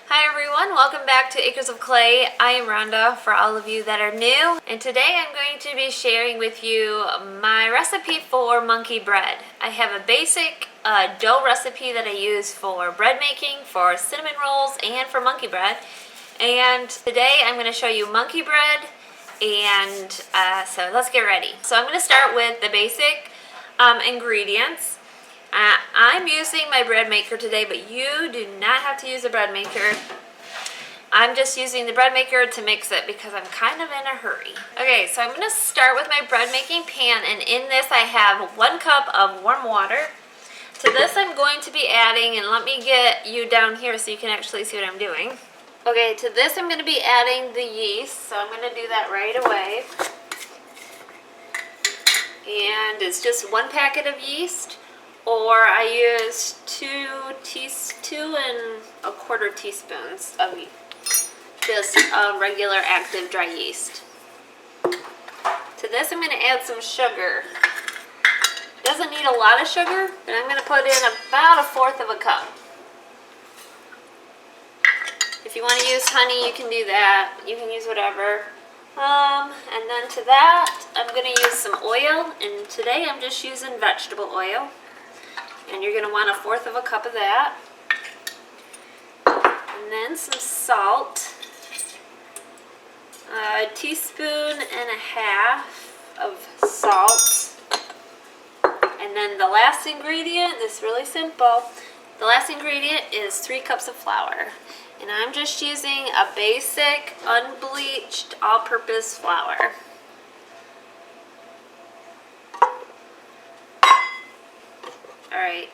Hi everyone, welcome back to Acres of Clay. I am Rhonda for all of you that are new, and today I'm going to be sharing with you my recipe for monkey bread. I have a basic dough recipe that I use for bread making, for cinnamon rolls, and for monkey bread. And today I'm going to show you monkey bread, and so let's get ready. So I'm going to start with the basic ingredients. I'm using my bread maker today, but you do not have to use a bread maker. I'm just using the bread maker to mix it because I'm kind of in a hurry. Okay, so I'm going to start with my bread making pan, and in this I have 1 cup of warm water. To this I'm going to be adding, and let me get you down here so you can actually see what I'm doing. Okay, to this I'm going to be adding the yeast, so I'm going to do that right away. And it's just 1 packet of yeast. Or I use 2 and 1/4 teaspoons of just regular active dry yeast. To this I'm going to add some sugar. Doesn't need a lot of sugar, but I'm going to put in about 1/4 cup. If you want to use honey, you can do that. You can use whatever. And then to that, I'm going to use some oil, and today I'm just using vegetable oil. And you're going to want 1/4 cup of that. And then some salt. 1.5 teaspoons of salt. And then the last ingredient, this is really simple. The last ingredient is 3 cups of flour. And I'm just using a basic, unbleached, all-purpose flour. Alright,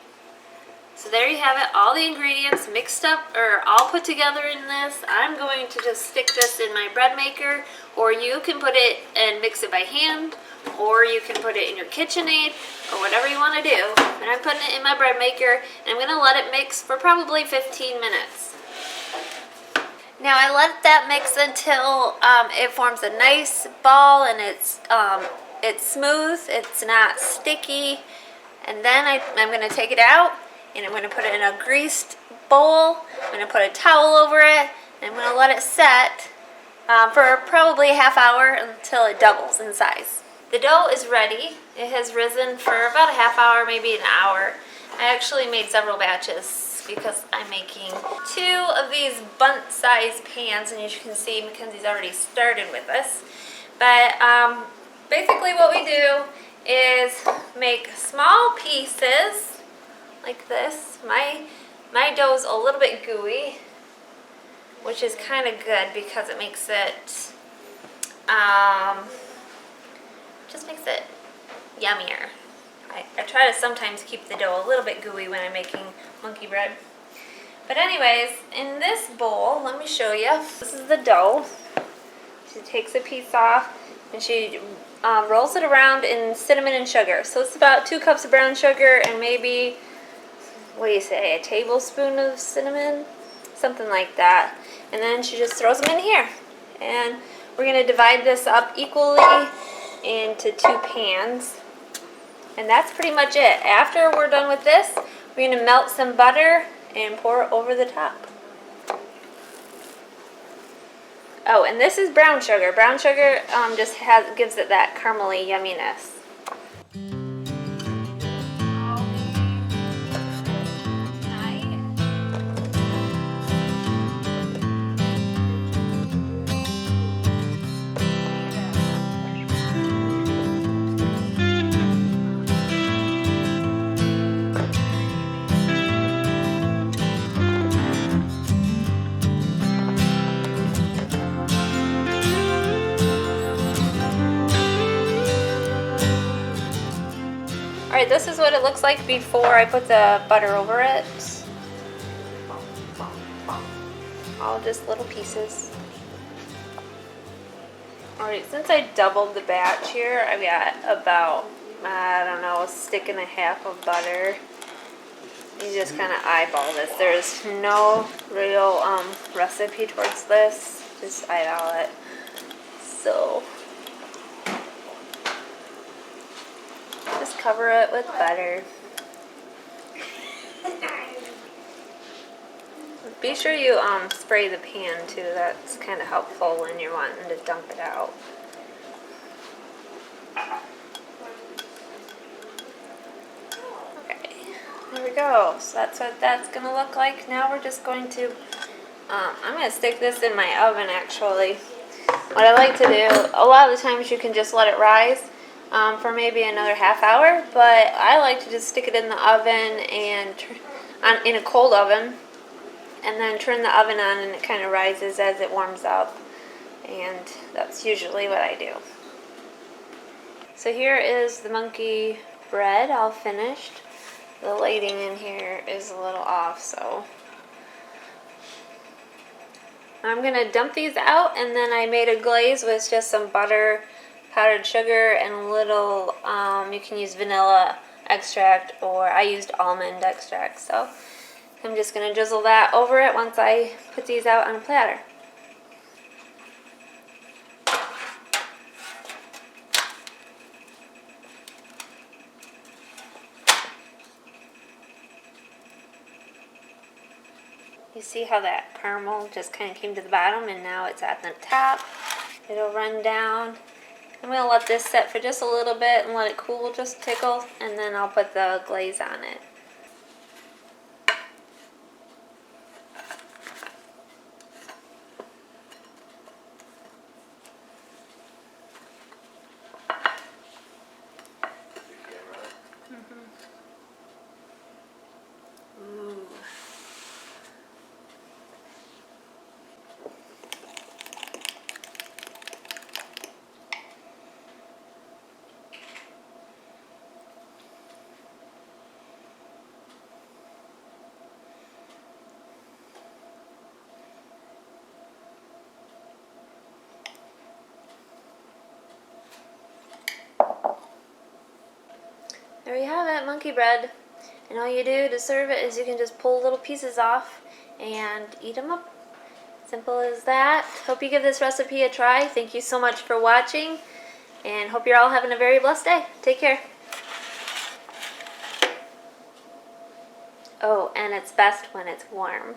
so there you have it, all the ingredients mixed up or all put together in this. I'm going to just stick this in my bread maker, or you can put it and mix it by hand, or you can put it in your KitchenAid, or whatever you want to do. And I'm putting it in my bread maker, and I'm going to let it mix for probably 15 minutes. Now I let that mix until it forms a nice ball, and it's smooth, it's not sticky. And then I'm going to take it out, and I'm going to put it in a greased bowl. I'm going to put a towel over it, and I'm going to let it set for probably a half hour until it doubles in size. The dough is ready. It has risen for about a half hour, maybe an hour. I actually made several batches because I'm making 2 of these bunt size pans, and as you can see, Mackenzie's already started with this. But basically what we do is make small pieces like this. My dough's a little bit gooey, which is kind of good because it makes it just makes it yummier. I try to sometimes keep the dough a little bit gooey when I'm making monkey bread. But anyways, in this bowl, let me show you. This is the dough. She takes a piece off and she rolls it around in cinnamon and sugar. So it's about 2 cups of brown sugar and maybe, what do you say, a tablespoon of cinnamon? Something like that. And then she just throws them in here. And we're going to divide this up equally into 2 pans. And that's pretty much it. After we're done with this, we're going to melt some butter and pour it over the top. Oh, and this is brown sugar. Brown sugar just gives it that caramely yumminess. Alright, this is what it looks like before I put the butter over it. All just little pieces. Alright, since I doubled the batch here, I've got about, I don't know, 1.5 sticks of butter. You just kind of eyeball this. There's no real recipe towards this. Just eyeball it. So just cover it with butter. Be sure you spray the pan too. That's kind of helpful when you're wanting to dump it out. Okay, there we go. So that's what that's going to look like. Now we're just going to, I'm going to stick this in my oven actually. What I like to do, a lot of the times you can just let it rise for maybe another half hour, but I like to just stick it in the oven and in a cold oven, and then turn the oven on and it kind of rises as it warms up, and that's usually what I do. So here is the monkey bread all finished. The lighting in here is a little off, so I'm going to dump these out, and then I made a glaze with just some butter, powdered sugar, and a little, you can use vanilla extract, or I used almond extract. So I'm just going to drizzle that over it once I put these out on a platter. You see how that caramel just kind of came to the bottom and now it's at the top. It'll run down. I'm going to let this set for just a little bit and let it cool, just tickle, and then I'll put the glaze on it. Ooh. There you have it, monkey bread. And all you do to serve it is you can just pull little pieces off and eat them up. Simple as that. Hope you give this recipe a try. Thank you so much for watching, and hope you're all having a very blessed day. Take care. Oh, and it's best when it's warm.